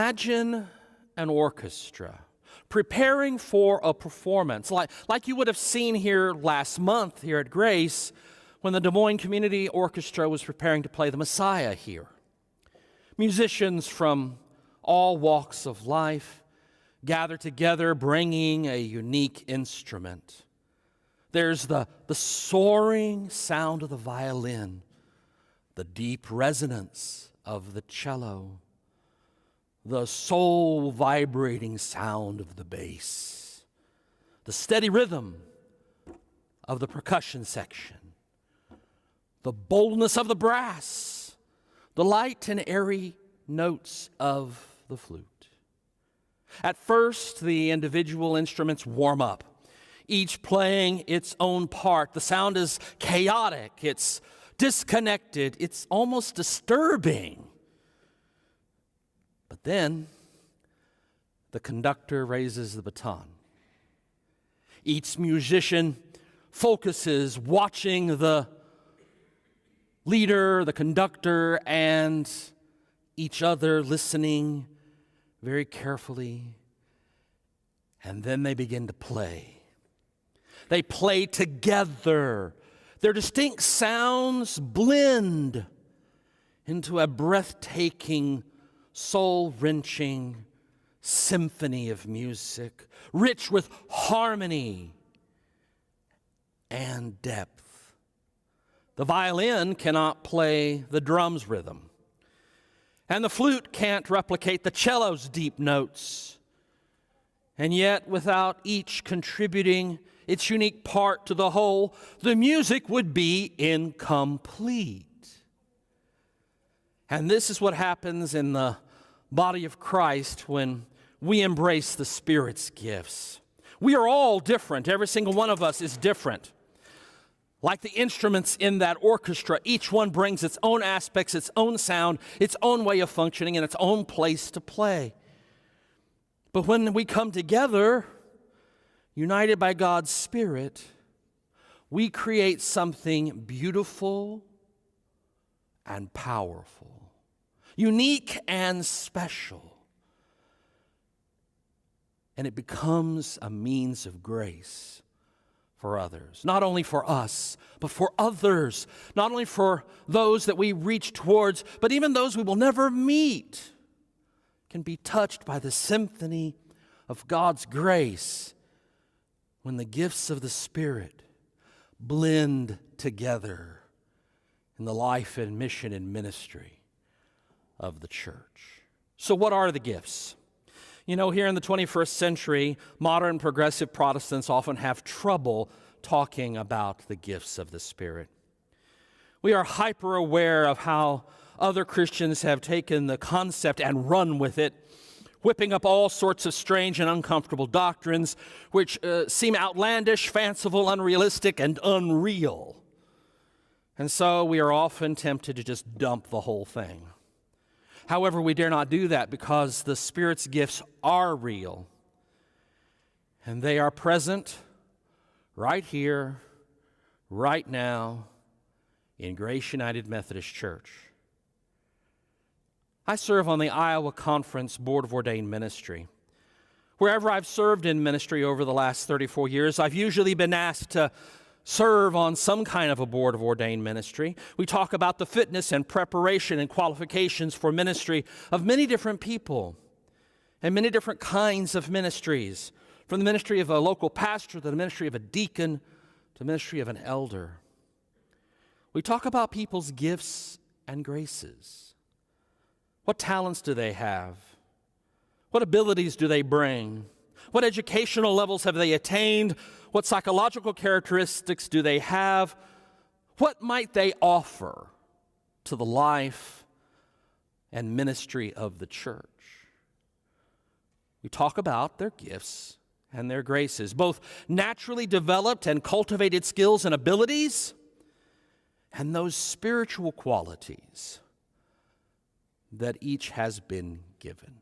Imagine an orchestra preparing for a performance, like you would have seen here last month here at Grace when the Des Moines Community Orchestra was preparing to play the Messiah here. Musicians from all walks of life gather together bringing a unique instrument. There's the soaring sound of the violin, the deep resonance of the cello, the soul-vibrating sound of the bass, the steady rhythm of the percussion section, the boldness of the brass, the light and airy notes of the flute. At first, the individual instruments warm up, each playing its own part. The sound is chaotic, it's disconnected, it's almost disturbing. But then, the conductor raises the baton. Each musician focuses, watching the leader, the conductor, and each other, listening very carefully. And then they begin to play. They play together. Their distinct sounds blend into a breathtaking, soul-wrenching symphony of music, rich with harmony and depth. The violin cannot play the drum's rhythm, and the flute can't replicate the cello's deep notes. And yet, without each contributing its unique part to the whole, the music would be incomplete. And this is what happens in the body of Christ when we embrace the Spirit's gifts. We are all different. Every single one of us is different. Like the instruments in that orchestra, each one brings its own aspects, its own sound, its own way of functioning, and its own place to play. But when we come together, united by God's Spirit, we create something beautiful and powerful, unique and special. And it becomes a means of grace for others. Not only for us, but for others. Not only for those that we reach towards, but even those we will never meet can be touched by the symphony of God's grace when the gifts of the Spirit blend together in the life and mission and ministry of the church. So what are the gifts? You know, here in the 21st century, modern progressive Protestants often have trouble talking about the gifts of the Spirit. We are hyper aware of how other Christians have taken the concept and run with it, whipping up all sorts of strange and uncomfortable doctrines which seem outlandish, fanciful, unrealistic, and unreal. And so we are often tempted to just dump the whole thing. However, we dare not do that because the Spirit's gifts are real. And they are present right here, right now, in Grace United Methodist Church. I serve on the Iowa Conference Board of Ordained Ministry. Wherever I've served in ministry over the last 34 years, I've usually been asked to serve on some kind of a board of ordained ministry. We talk about the fitness and preparation and qualifications for ministry of many different people and many different kinds of ministries, from the ministry of a local pastor to the ministry of a deacon to the ministry of an elder. We talk about people's gifts and graces. What talents do they have? What abilities do they bring? What educational levels have they attained? What psychological characteristics do they have? What might they offer to the life and ministry of the church? We talk about their gifts and their graces, both naturally developed and cultivated skills and abilities, and those spiritual qualities that each has been given.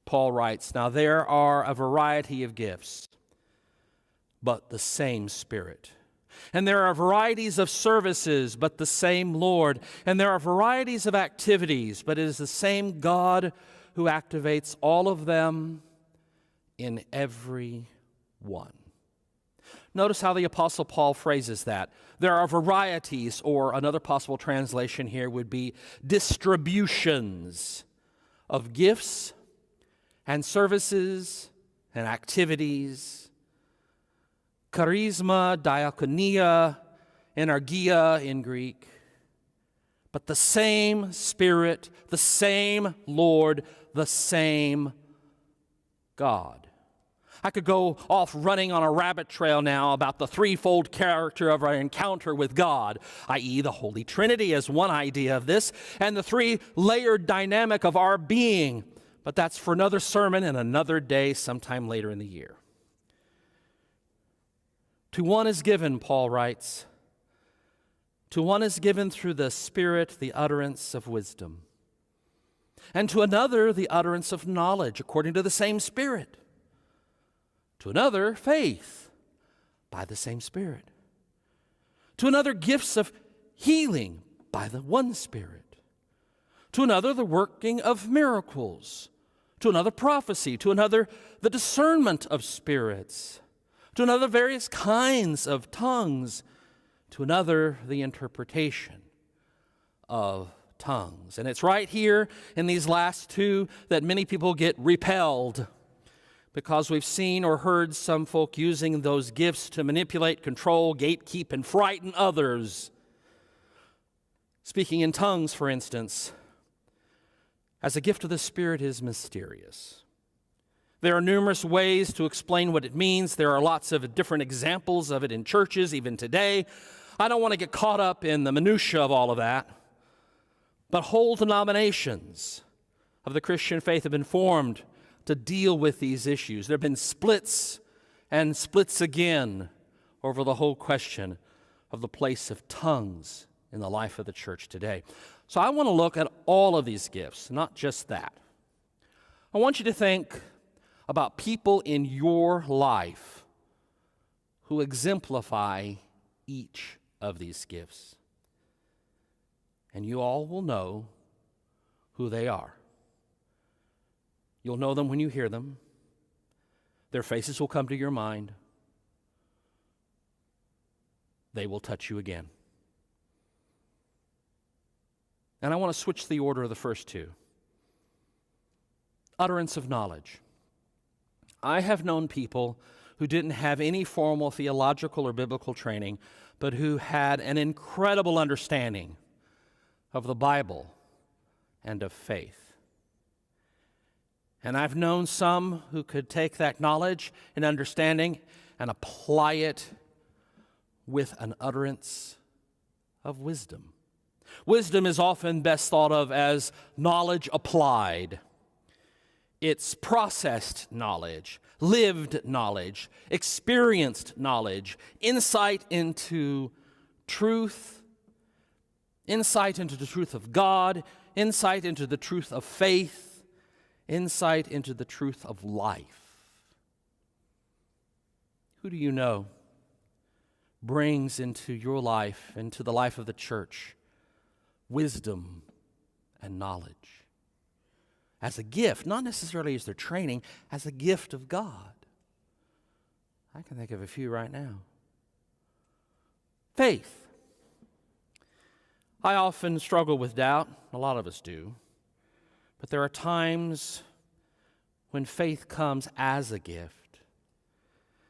Paul writes, "Now there are a variety of gifts, but the same Spirit. And there are varieties of services, but the same Lord. And there are varieties of activities, but it is the same God who activates all of them in every one. Notice how the Apostle Paul phrases that. There are varieties, or another possible translation here would be distributions of gifts and services and activities. Charisma, diakonia, enargia in Greek. But the same Spirit, the same Lord, the same God. I could go off running on a rabbit trail now about the threefold character of our encounter with God, i.e. the Holy Trinity is one idea of this, and the three-layered dynamic of our being. But that's for another sermon and another day sometime later in the year. To one is given, Paul writes, to one is given through the Spirit the utterance of wisdom, and to another the utterance of knowledge according to the same Spirit. To another, faith by the same Spirit. To another, gifts of healing by the one Spirit. To another, the working of miracles. To another, prophecy. To another, the discernment of spirits. To another, various kinds of tongues. To another, the interpretation of tongues. And it's right here in these last two that many people get repelled, because we've seen or heard some folk using those gifts to manipulate, control, gatekeep, and frighten others. Speaking in tongues, for instance, as a gift of the Spirit is mysterious. There are numerous ways to explain what it means. There are lots of different examples of it in churches, even today. I don't want to get caught up in the minutiae of all of that, but whole denominations of the Christian faith have been formed to deal with these issues. There have been splits and splits again over the whole question of the place of tongues in the life of the church today. So I want to look at all of these gifts, not just that. I want you to think about people in your life who exemplify each of these gifts. And you all will know who they are. You'll know them when you hear them. Their faces will come to your mind. They will touch you again. And I want to switch the order of the first two. Utterance of knowledge. I have known people who didn't have any formal theological or biblical training, but who had an incredible understanding of the Bible and of faith. And I've known some who could take that knowledge and understanding and apply it with an utterance of wisdom. Wisdom is often best thought of as knowledge applied. It's processed knowledge, lived knowledge, experienced knowledge, insight into truth, insight into the truth of God, insight into the truth of faith, insight into the truth of life. Who do you know brings into your life, into the life of the church, wisdom and knowledge? As a gift, not necessarily as their training, as a gift of God. I can think of a few right now. Faith. I often struggle with doubt. A lot of us do. But there are times when faith comes as a gift.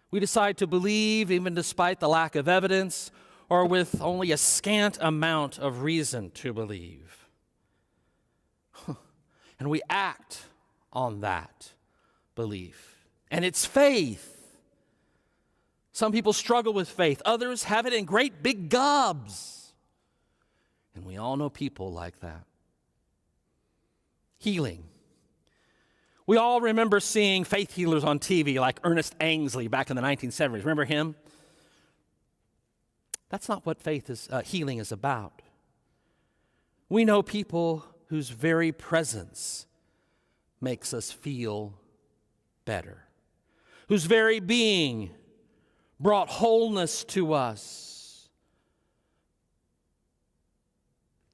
We decide to believe even despite the lack of evidence or with only a scant amount of reason to believe. And we act on that belief. And it's faith. Some people struggle with faith. Others have it in great big gobs. And we all know people like that. Healing. We all remember seeing faith healers on TV like Ernest Angley back in the 1970s. Remember him? That's not what healing is about. We know people whose very presence makes us feel better, whose very being brought wholeness to us.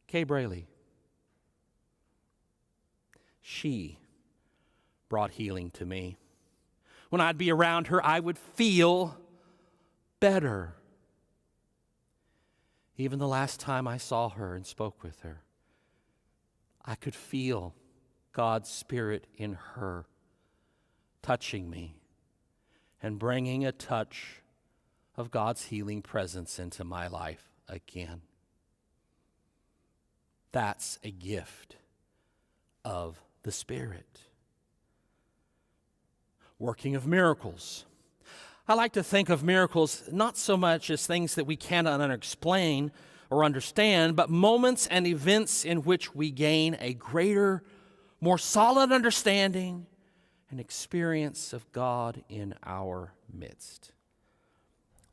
Kay Braley. She brought healing to me. When I'd be around her, I would feel better. Even the last time I saw her and spoke with her, I could feel God's Spirit in her touching me and bringing a touch of God's healing presence into my life again. That's a gift of the Spirit. Working of miracles. I like to think of miracles not so much as things that we cannot explain or understand, but moments and events in which we gain a greater, more solid understanding and experience of God in our midst.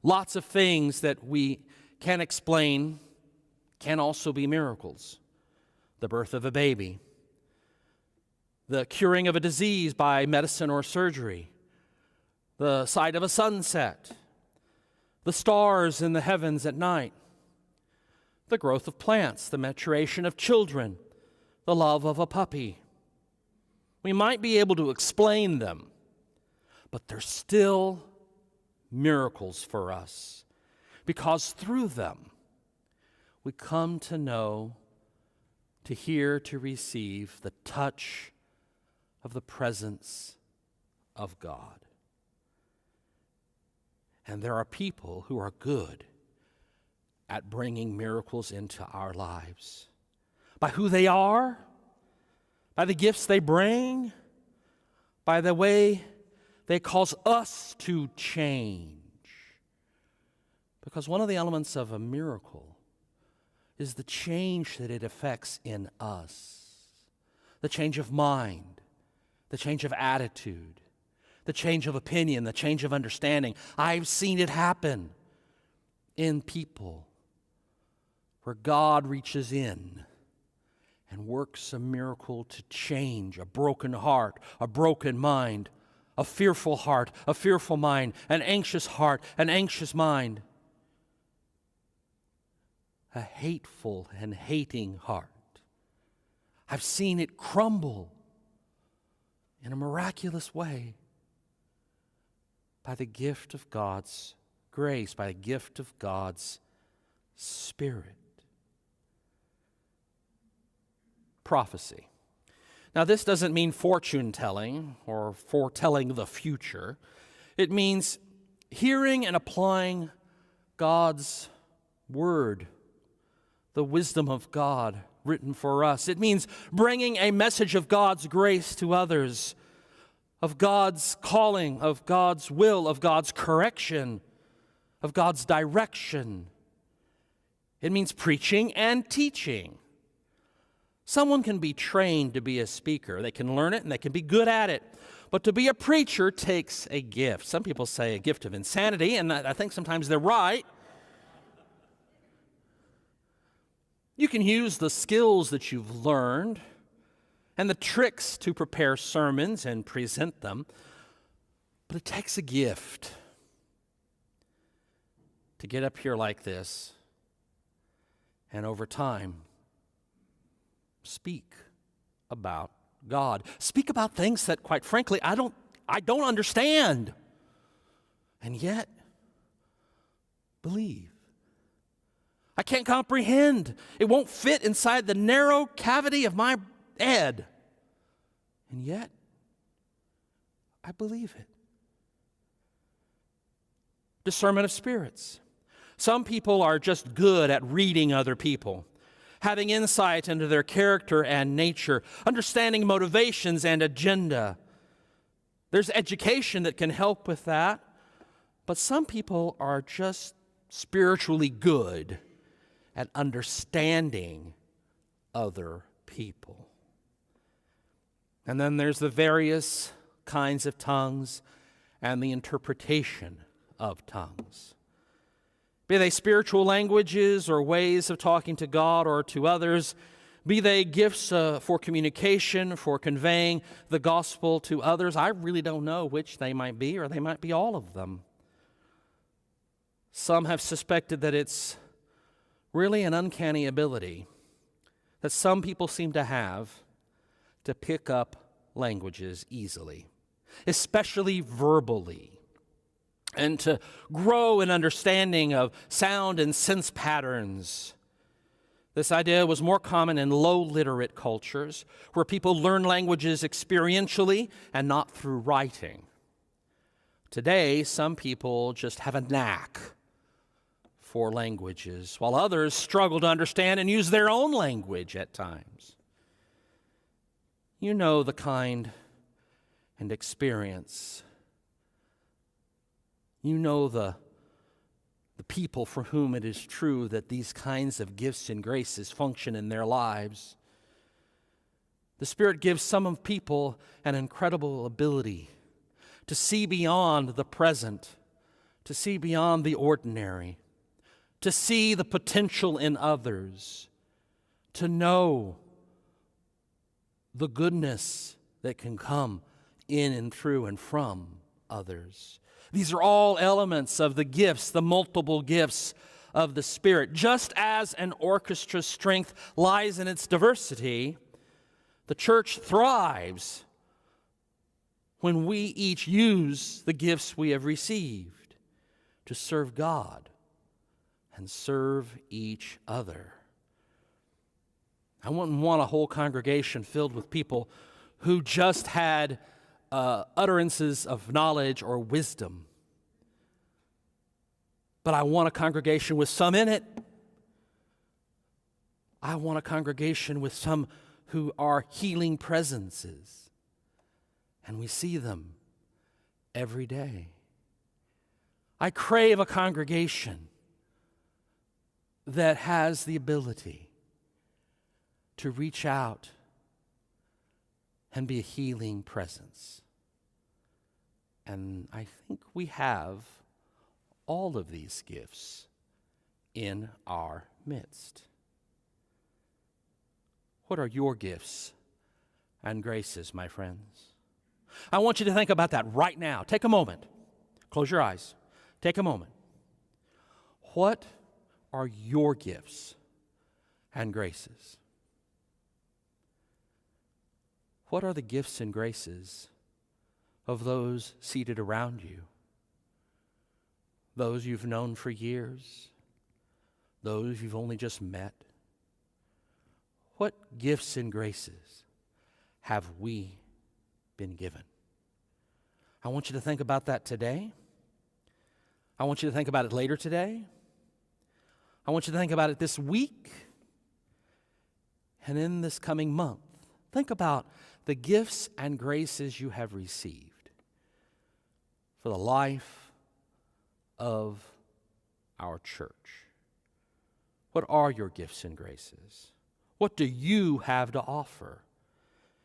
Lots of things that we can explain can also be miracles. The birth of a baby, the curing of a disease by medicine or surgery, the sight of a sunset, the stars in the heavens at night, the growth of plants, the maturation of children, the love of a puppy. We might be able to explain them, but they're still miracles for us, because through them we come to know, to hear, to receive the touch of the presence of God. And there are people who are good at bringing miracles into our lives by who they are, by the gifts they bring, by the way they cause us to change. Because one of the elements of a miracle is the change that it affects in us. The change of mind, the change of attitude, the change of opinion, the change of understanding. I've seen it happen in people where God reaches in and works a miracle to change a broken heart, a broken mind, a fearful heart, a fearful mind, an anxious heart, an anxious mind, a hateful and hating heart. I've seen it crumble in a miraculous way by the gift of God's grace, by the gift of God's Spirit. Prophecy. Now, this doesn't mean fortune telling or foretelling the future. It means hearing and applying God's Word, the wisdom of God written for us. It means bringing a message of God's grace to others, of God's calling, of God's will, of God's correction, of God's direction. It means preaching and teaching. Someone can be trained to be a speaker. They can learn it and they can be good at it. But to be a preacher takes a gift. Some people say a gift of insanity, and I think sometimes they're right. You can use the skills that you've learned and the tricks to prepare sermons and present them, but it takes a gift to get up here like this and over time speak about God. Speak about things that, quite frankly, I don't understand, and yet believe. I can't comprehend. It won't fit inside the narrow cavity of my head. And yet, I believe it. Discernment of spirits. Some people are just good at reading other people, having insight into their character and nature, understanding motivations and agenda. There's education that can help with that, but some people are just spiritually good at understanding other people. And then there's the various kinds of tongues and the interpretation of tongues. Be they spiritual languages or ways of talking to God or to others, be they gifts for communication, for conveying the gospel to others. I really don't know which they might be, or they might be all of them. Some have suspected that it's really an uncanny ability that some people seem to have to pick up languages easily, especially verbally, and to grow in understanding of sound and sense patterns. This idea was more common in low-literate cultures, where people learn languages experientially and not through writing. Today, some people just have a knack for languages, while others struggle to understand and use their own language at times. You know the kind and experience. You know the people for whom it is true that these kinds of gifts and graces function in their lives. The Spirit gives some of people an incredible ability to see beyond the present, to see beyond the ordinary, to see the potential in others, to know the goodness that can come in and through and from others. These are all elements of the gifts, the multiple gifts of the Spirit. Just as an orchestra's strength lies in its diversity, the church thrives when we each use the gifts we have received to serve God and serve each other. I wouldn't want a whole congregation filled with people who just had utterances of knowledge or wisdom. But I want a congregation with some in it. I want a congregation with some who are healing presences. And we see them every day. I crave a congregation that has the ability to reach out and be a healing presence. And I think we have all of these gifts in our midst. What are your gifts and graces, my friends? I want you to think about that right now. Take a moment. Close your eyes. Take a moment. What are your gifts and graces? What are the gifts and graces of those seated around you? Those you've known for years? Those you've only just met? What gifts and graces have we been given? I want you to think about that today. I want you to think about it later today. I want you to think about it this week and in this coming month. Think about the gifts and graces you have received for the life of our church. What are your gifts and graces? What do you have to offer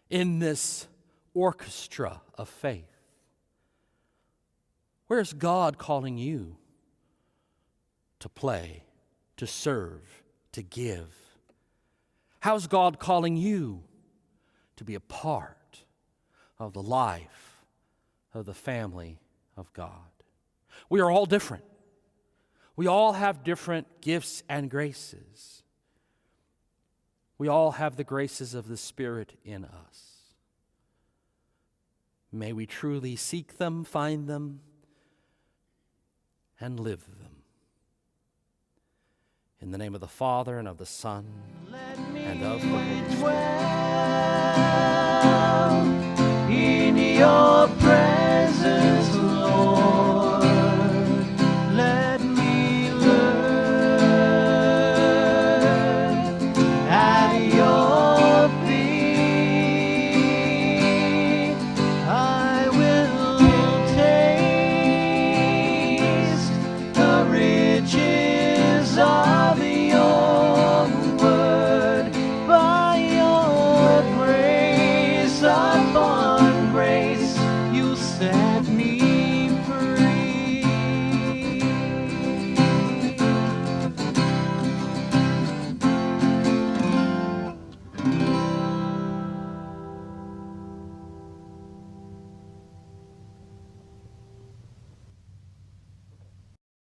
in this orchestra of faith? Where's God calling you to play, to serve, to give? How's God calling you to be a part of the life of the family of God? We are all different. We all have different gifts and graces. We all have the graces of the Spirit in us. May we truly seek them, find them, and live them. In the name of the Father, and of the Son, and of the Holy Spirit. In your presence.